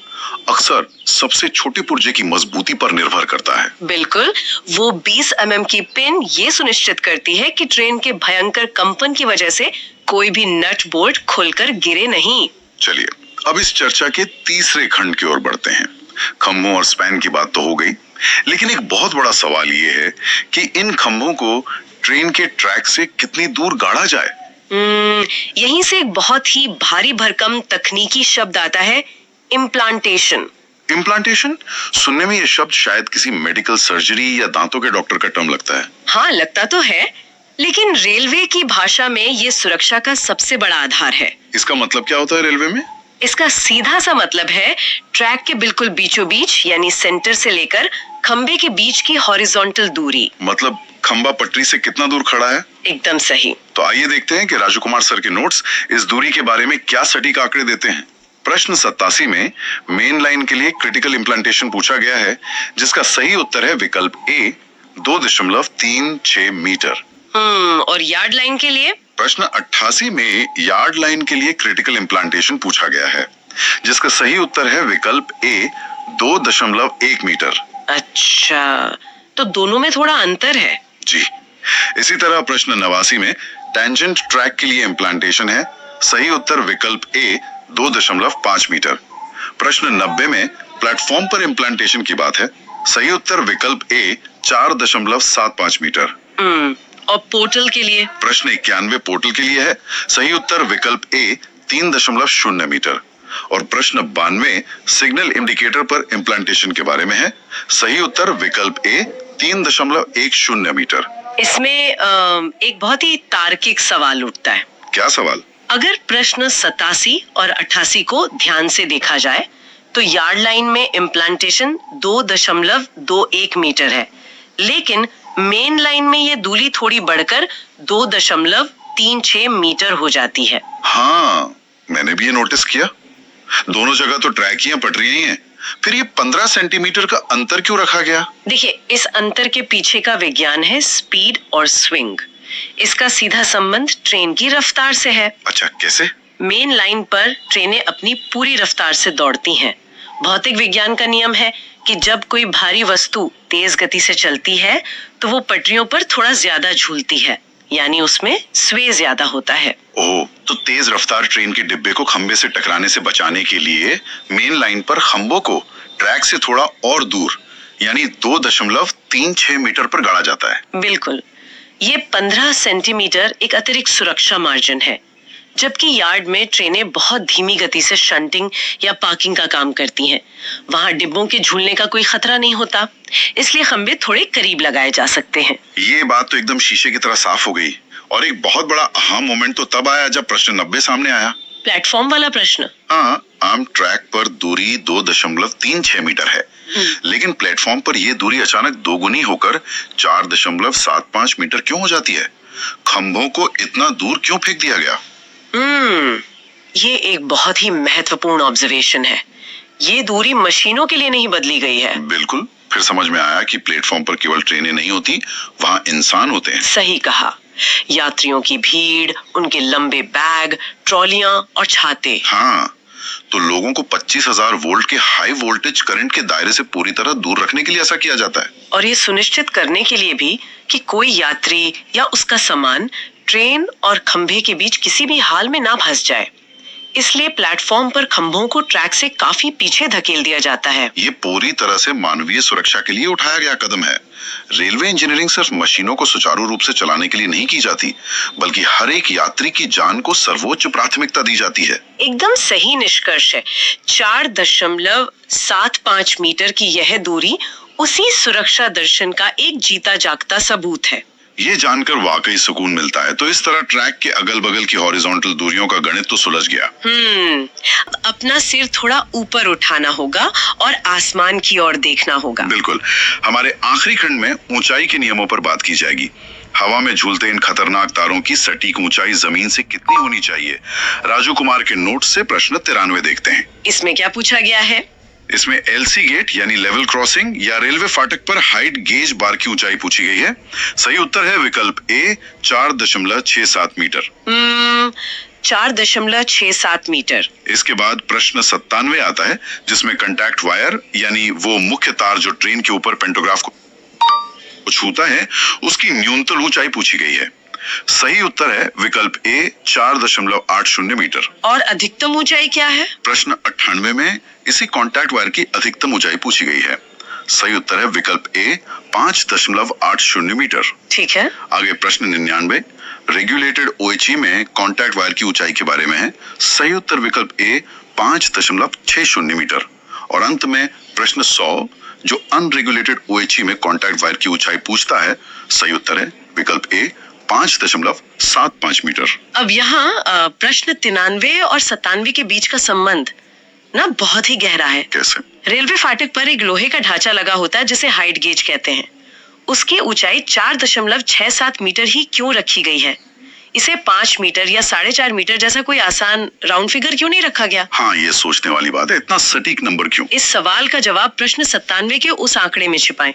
Speaker 1: अक्सर सबसे छोटे पुर्जे की मजबूती पर निर्भर करता है।
Speaker 2: बिल्कुल, वो 20 mm की पिन ये सुनिश्चित करती है कि ट्रेन के भयंकर कंपन की वजह से कोई भी नट बोल्ट खुलकर गिरे नहीं।
Speaker 1: चलिए, अब इस चर्चा के तीसरे खंड की ओर बढ़ते हैं। खंभों और स्पैन की बात तो हो गई, लेकिन एक बहुत बड़ा सवाल ये है कि इन खंभों को ट्रेन के ट्रैक से कितनी दूर गाड़ा जाए।
Speaker 2: यहीं से एक बहुत ही भारी भरकम तकनीकी शब्द आता है, इम्प्लांटेशन।
Speaker 1: इम्प्लांटेशन सुनने में ये शब्द शायद किसी मेडिकल सर्जरी या दांतों के डॉक्टर का टर्म लगता है।
Speaker 2: हाँ, लगता तो है, लेकिन रेलवे की भाषा में ये सुरक्षा का सबसे बड़ा आधार है।
Speaker 1: इसका मतलब क्या होता है रेलवे में?
Speaker 2: इसका सीधा सा मतलब है ट्रैक के बिल्कुल बीचों बीच यानी सेंटर से लेकर खंबे के बीच की हॉरिजॉन्टल दूरी।
Speaker 1: मतलब खंबा पटरी से कितना दूर खड़ा है?
Speaker 2: एकदम सही।
Speaker 1: तो आइए देखते हैं कि राजू कुमार सर के नोट्स इस दूरी के बारे में क्या सटीक आंकड़े देते हैं। प्रश्न 87 में मेन लाइन के लिए क्रिटिकल इम्प्लांटेशन पूछा गया है, जिसका सही उत्तर है विकल्प ए 2.36 मीटर।
Speaker 2: और यार्ड लाइन के लिए?
Speaker 1: प्रश्न 88 में यार्ड लाइन के लिए क्रिटिकल इम्प्लांटेशन पूछा गया है, जिसका सही उत्तर है विकल्प ए 2.1 मीटर।
Speaker 2: अच्छा, तो दोनों में थोड़ा अंतर है।
Speaker 1: जी। इसी तरह प्रश्न 89 में टेंजेंट ट्रैक के लिए इम्प्लांटेशन है, सही उत्तर विकल्प ए 2.5 मीटर। प्रश्न 90 में प्लेटफॉर्म पर इम्प्लांटेशन की बात है, सही उत्तर विकल्प ए 4.75 मीटर।
Speaker 2: और पोर्टल के लिए?
Speaker 1: प्रश्न 91 पोर्टल के लिए है, सही उत्तर विकल्प ए 3.0 मीटर। और प्रश्न 92 सिग्नल इंडिकेटर पर इम्प्लांटेशन के बारे में है, सही उत्तर विकल्प ए 3.10 मीटर।
Speaker 2: इसमें एक बहुत ही तार्किक सवाल उठता है।
Speaker 1: क्या सवाल?
Speaker 2: अगर प्रश्न 87 और 88 को ध्यान से देखा जाए तो यार्ड लाइन में इम्प्लांटेशन 2.21 मीटर है, लेकिन मेन लाइन में ये दूरी थोड़ी बढ़कर 2.36 मीटर हो जाती है।
Speaker 1: हाँ, मैंने भी ये नोटिस किया। दोनों जगह तो ट्रैक ही पटरियां ही हैं, फिर ये 15 सेंटीमीटर का अंतर क्यों रखा गया?
Speaker 2: देखिए, इस अंतर के पीछे का विज्ञान है स्पीड और स्विंग। इसका सीधा संबंध ट्रेन की रफ्तार से है।
Speaker 1: अच्छा, कैसे?
Speaker 2: मेन लाइन पर ट्रेनें अपनी पूरी रफ्तार से दौड़ती हैं। भौतिक विज्ञान का नियम है कि जब कोई भारी वस्तु तेज गति से चलती है तो वो पटरियों पर थोड़ा ज्यादा झूलती है, यानी उसमें स्वे ज्यादा होता है।
Speaker 1: ओह, तो तेज रफ्तार ट्रेन के डिब्बे को खंबे से टकराने से बचाने के लिए मेन लाइन पर खंभों को ट्रैक से थोड़ा और दूर यानी 2.36 मीटर पर गाड़ा जाता है।
Speaker 2: बिल्कुल, ये 15 सेंटीमीटर एक अतिरिक्त सुरक्षा मार्जिन है। जबकि यार्ड में ट्रेनें बहुत धीमी गति से शंटिंग या पार्किंग का काम करती हैं, वहां डिब्बों के झूलने का कोई खतरा नहीं होता, इसलिए खंबे थोड़े करीब लगाए जा सकते हैं।
Speaker 1: ये बात तो एकदम शीशे की तरह साफ हो गई। और एक बहुत बड़ा अहम मोमेंट तो तब आया जब प्रश्न 90 सामने आया।
Speaker 2: प्लेटफॉर्म वाला प्रश्न?
Speaker 1: हाँ, आम ट्रैक पर दूरी 2.36 मीटर है, लेकिन प्लेटफॉर्म पर यह दूरी अचानक दोगुनी होकर 4.75 मीटर क्यों हो जाती है? खंभों को इतना दूर क्यों फेंक दिया गया?
Speaker 2: ये एक बहुत ही महत्वपूर्ण ऑब्जर्वेशन है। ये दूरी मशीनों के लिए नहीं बदली गई है।
Speaker 1: बिल्कुल, फिर समझ में आया कि प्लेटफॉर्म पर केवल ट्रेनें नहीं होती, वहाँ इंसान होते हैं।
Speaker 2: सही कहा। यात्रियों की भीड़, उनके लंबे बैग, ट्रॉलियां और छाते।
Speaker 1: हाँ, तो लोगों को 25,000 वोल्ट के हाई वोल्टेज करंट के दायरे से पूरी तरह दूर रखने के लिए ऐसा किया जाता है।
Speaker 2: और ये सुनिश्चित करने के लिए भी कि कोई यात्री या उसका सामान ट्रेन और खंभे के बीच किसी भी हाल में ना फंस जाए। इसलिए प्लेटफॉर्म पर खंभों को ट्रैक से काफी पीछे धकेल दिया जाता है।
Speaker 1: ये पूरी तरह से मानवीय सुरक्षा के लिए उठाया गया कदम है। रेलवे इंजीनियरिंग सिर्फ मशीनों को सुचारू रूप से चलाने के लिए नहीं की जाती, बल्कि हर एक यात्री की जान को सर्वोच्च प्राथमिकता दी जाती है।
Speaker 2: एकदम सही निष्कर्ष है। 4.75 मीटर की यह दूरी उसी सुरक्षा दर्शन का एक जीता जागता सबूत है।
Speaker 1: ये जानकर वाकई सुकून मिलता है। तो इस तरह ट्रैक के अगल बगल की हॉरिजॉन्टल दूरियों का गणित तो सुलझ गया।
Speaker 2: अब अपना सिर थोड़ा ऊपर उठाना होगा और आसमान की ओर देखना होगा।
Speaker 1: बिल्कुल। हमारे आखिरी खंड में ऊंचाई के नियमों पर बात की जाएगी। हवा में झूलते इन खतरनाक तारों की सटीक ऊंचाई जमीन से कितनी होनी चाहिए? राजू कुमार के नोट से प्रश्न 93 देखते हैं।
Speaker 2: इसमें क्या पूछा गया है?
Speaker 1: इसमें एलसी गेट यानी लेवल क्रॉसिंग या रेलवे फाटक पर हाइट गेज बार की ऊंचाई पूछी गई है। सही उत्तर है विकल्प ए 4.67 मीटर।
Speaker 2: 4.67 मीटर।
Speaker 1: इसके बाद प्रश्न 97 आता है, जिसमें कंटैक्ट वायर यानी वो मुख्य तार जो ट्रेन के ऊपर पेंटोग्राफ को छूता है, उसकी न्यूनतम ऊंचाई पूछी गई है। सही उत्तर है विकल्प ए 4.80 मीटर।
Speaker 2: और अधिकतम ऊंचाई क्या है?
Speaker 1: प्रश्न 98 में इसी कॉन्टैक्ट वायर की अधिकतम ऊंचाई पूछी गई है। सही उत्तर है विकल्प ए 5.80 मीटर।
Speaker 2: ठीक है।
Speaker 1: आगे प्रश्न 99 रेगुलेटेड ओएचई में कॉन्टैक्ट वायर की ऊंचाई के बारे में है। सही उत्तर विकल्प ए 5.60 मीटर। और अंत में प्रश्न 100 जो अनरेगुलेटेड ओएचई में कॉन्टैक्ट वायर की ऊंचाई पूछता है। सही उत्तर है विकल्प ए 5.75 मीटर।
Speaker 2: अब यहाँ प्रश्न 93 और 97 के बीच का संबंध ना बहुत ही गहरा है।
Speaker 1: कैसे?
Speaker 2: रेलवे फाटक पर एक लोहे का ढांचा लगा होता है जिसे हाइट गेज कहते हैं। उसकी ऊंचाई 4.67 मीटर ही क्यों रखी गई है? इसे 5 मीटर या 4.5 मीटर जैसा कोई आसान राउंड फिगर क्यों नहीं रखा गया?
Speaker 1: हाँ, ये सोचने वाली बात है। इतना सटीक नंबर क्यों?
Speaker 2: इस सवाल का जवाब प्रश्न 97 के उस आंकड़े में छिपाएं।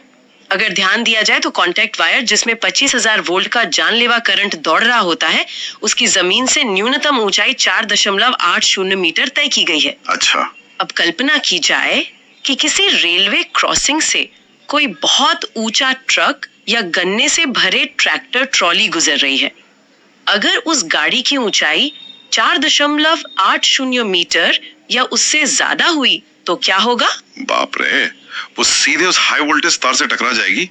Speaker 2: अगर ध्यान दिया जाए तो कॉन्टैक्ट वायर जिसमें 25,000 वोल्ट का जानलेवा करंट दौड़ रहा होता है, उसकी जमीन से न्यूनतम ऊंचाई 4.80 मीटर तय की गई है।
Speaker 1: अच्छा।
Speaker 2: अब कल्पना की जाए कि किसी रेलवे क्रॉसिंग से कोई बहुत ऊंचा ट्रक या गन्ने से भरे ट्रैक्टर ट्रॉली गुजर रही है। अगर उस गाड़ी की ऊंचाई 4.80 मीटर या उससे ज्यादा हुई तो क्या होगा?
Speaker 1: बाप रे, वो सीधे उस हाई वोल्टेज तार से टकरा जाएगी।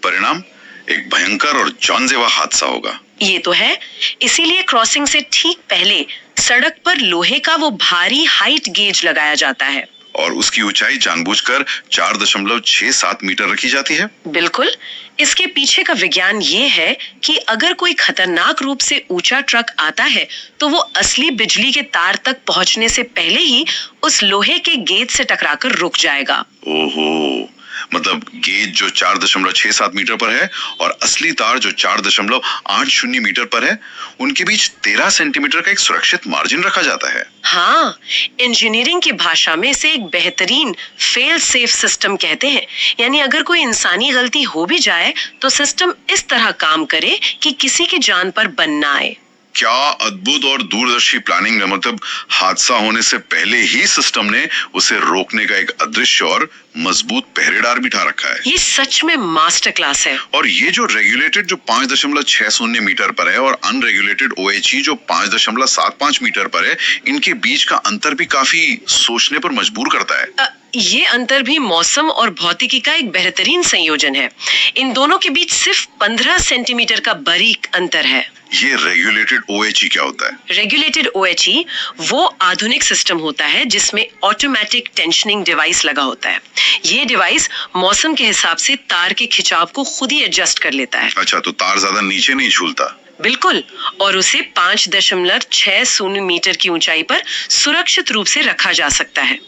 Speaker 1: परिणाम एक भयंकर और जानलेवा हादसा होगा।
Speaker 2: ये तो है। इसीलिए क्रॉसिंग से ठीक पहले सड़क पर लोहे का वो भारी हाइट गेज लगाया जाता है
Speaker 1: और उसकी ऊंचाई जानबूझकर 4.67 मीटर रखी जाती है।
Speaker 2: बिल्कुल। इसके पीछे का विज्ञान ये है कि अगर कोई खतरनाक रूप से ऊंचा ट्रक आता है तो वो असली बिजली के तार तक पहुंचने से पहले ही उस लोहे के गेज से टकराकर रुक जाएगा।
Speaker 1: ओहो, मतलब गेज जो 4.67 मीटर पर है और असली तार जो 4.80 मीटर पर है, उनके बीच 13 सेंटीमीटर का एक सुरक्षित मार्जिन रखा जाता है।
Speaker 2: हाँ, इंजीनियरिंग की भाषा में इसे एक बेहतरीन फेल सेफ सिस्टम कहते हैं। यानी अगर कोई इंसानी गलती हो भी जाए तो सिस्टम इस तरह काम करे कि किसी की जान पर बन ना आए।
Speaker 1: क्या अद्भुत और दूरदर्शी प्लानिंग है। मतलब हादसा होने से पहले ही सिस्टम ने उसे रोकने का एक अदृश्य और मजबूत पहरेदार बिठा रखा है।
Speaker 2: ये सच में मास्टर क्लास है।
Speaker 1: और ये जो रेगुलेटेड जो 5.60 मीटर पर है और अनरेगुलेटेड ओएचई जो 5.75 मीटर पर है, इनके बीच का अंतर भी काफी सोचने पर मजबूर करता है।
Speaker 2: ये अंतर भी मौसम और भौतिकी का एक बेहतरीन संयोजन है। इन दोनों के बीच सिर्फ 15 सेंटीमीटर का बारीक अंतर है।
Speaker 1: ये रेगुलेटेड ओएचई क्या होता है?
Speaker 2: रेगुलेटेड ओएचई वो आधुनिक सिस्टम होता है जिसमें ऑटोमेटिक टेंशनिंग डिवाइस लगा होता है। ये डिवाइस मौसम के हिसाब से तार के खिंचाव को खुद ही एडजस्ट कर लेता है।
Speaker 1: अच्छा, तो तार ज्यादा नीचे नहीं झूलता?
Speaker 2: बिल्कुल। और उसे 5.60 मीटर की ऊंचाई पर सुरक्षित रूप से रखा जा सकता है।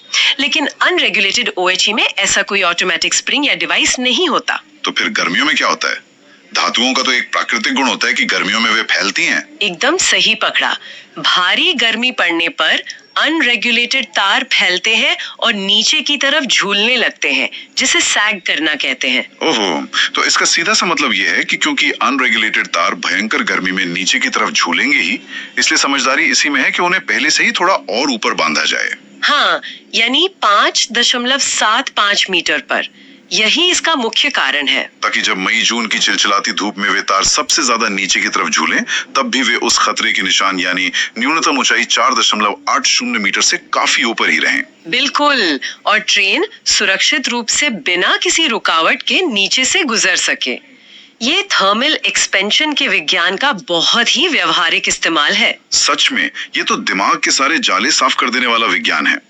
Speaker 2: लेकिन अनरेगुलेटेड ओएचई में ऐसा कोई ऑटोमेटिक स्प्रिंग या डिवाइस नहीं होता।
Speaker 1: तो फिर गर्मियों में क्या होता है? धातुओं का तो एक प्राकृतिक गुण होता है कि गर्मियों में वे फैलती हैं।
Speaker 2: एकदम सही पकड़ा। भारी गर्मी पड़ने पर अनरेगुलेटेड तार फैलते हैं और नीचे की तरफ झूलने लगते हैं, जिसे सैग करना कहते हैं।
Speaker 1: ओहो, तो इसका सीधा सा मतलब यह है कि क्योंकि अनरेगुलेटेड तार भयंकर गर्मी में नीचे की तरफ झूलेंगे ही, इसलिए समझदारी इसी में है कि उन्हें पहले से ही थोड़ा और ऊपर बांधा जाए।
Speaker 2: हाँ, यानी 5.75 मीटर पर। यही इसका मुख्य कारण है।
Speaker 1: ताकि जब मई जून की चिलचिलाती धूप में वे तार सबसे ज्यादा नीचे की तरफ झूलें, तब भी वे उस खतरे के निशान यानी न्यूनतम ऊंचाई 4.80 मीटर से काफी ऊपर ही रहें।
Speaker 2: बिल्कुल, और ट्रेन सुरक्षित रूप से बिना किसी रुकावट के नीचे से गुजर सके। ये थर्मल एक्सपेंशन के विज्ञान का बहुत ही व्यवहारिक इस्तेमाल है।
Speaker 1: सच में ये तो दिमाग के सारे जाले साफ कर देने वाला विज्ञान है।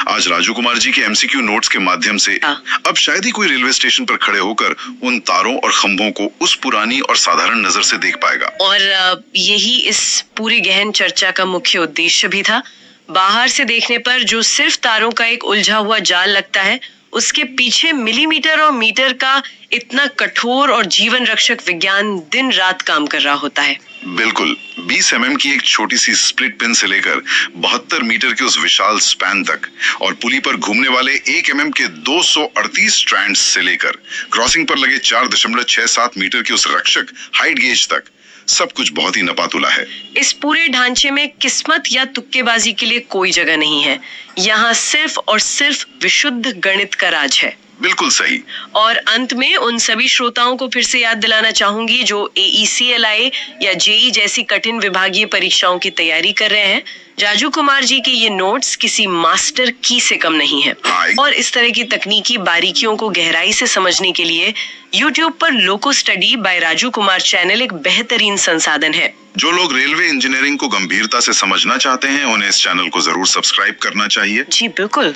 Speaker 1: आज राजू कुमार जी के एमसीक्यू नोट्स के माध्यम से अब शायद ही कोई रेलवे स्टेशन पर खड़े होकर उन तारों और खंभों को उस पुरानी और साधारण नजर से देख पाएगा।
Speaker 2: और यही इस पूरी गहन चर्चा का मुख्य उद्देश्य भी था। बाहर से देखने पर जो सिर्फ तारों का एक उलझा हुआ जाल लगता है, उसके पीछे मिलीमीटर और मीटर का इतना कठोर और जीवन रक्षक विज्ञान दिन रात काम कर रहा होता है।
Speaker 1: बिल्कुल, 20 mm की एक छोटी सी स्प्लिट पिन से लेकर 72 मीटर के उस विशाल स्पैन तक, और पुली पर घूमने वाले 1 mm के 238 स्ट्रैंड्स से लेकर क्रॉसिंग पर लगे 4.67 मीटर के उस रक्षक हाइट गेज तक, सब कुछ बहुत ही नपातुला है।
Speaker 2: इस पूरे ढांचे में किस्मत या तुक्केबाजी के लिए कोई जगह नहीं है। यहाँ सिर्फ और सिर्फ विशुद्ध गणित का राज है।
Speaker 1: बिल्कुल सही।
Speaker 2: और अंत में उन सभी श्रोताओं को फिर से याद दिलाना चाहूंगी जो AECLI या JEE जैसी कठिन विभागीय परीक्षाओं की तैयारी कर रहे हैं, राजू कुमार जी के ये नोट्स किसी मास्टर की से कम नहीं है। और इस तरह की तकनीकी बारीकियों को गहराई से समझने के लिए YouTube पर loco study by Raju Kumar channel एक बेहतरीन संसाधन है।
Speaker 1: जो लोग रेलवे इंजीनियरिंग को गंभीरता से समझना चाहते हैं, उन्हें इस चैनल को जरूर सब्सक्राइब करना चाहिए।
Speaker 2: जी बिल्कुल।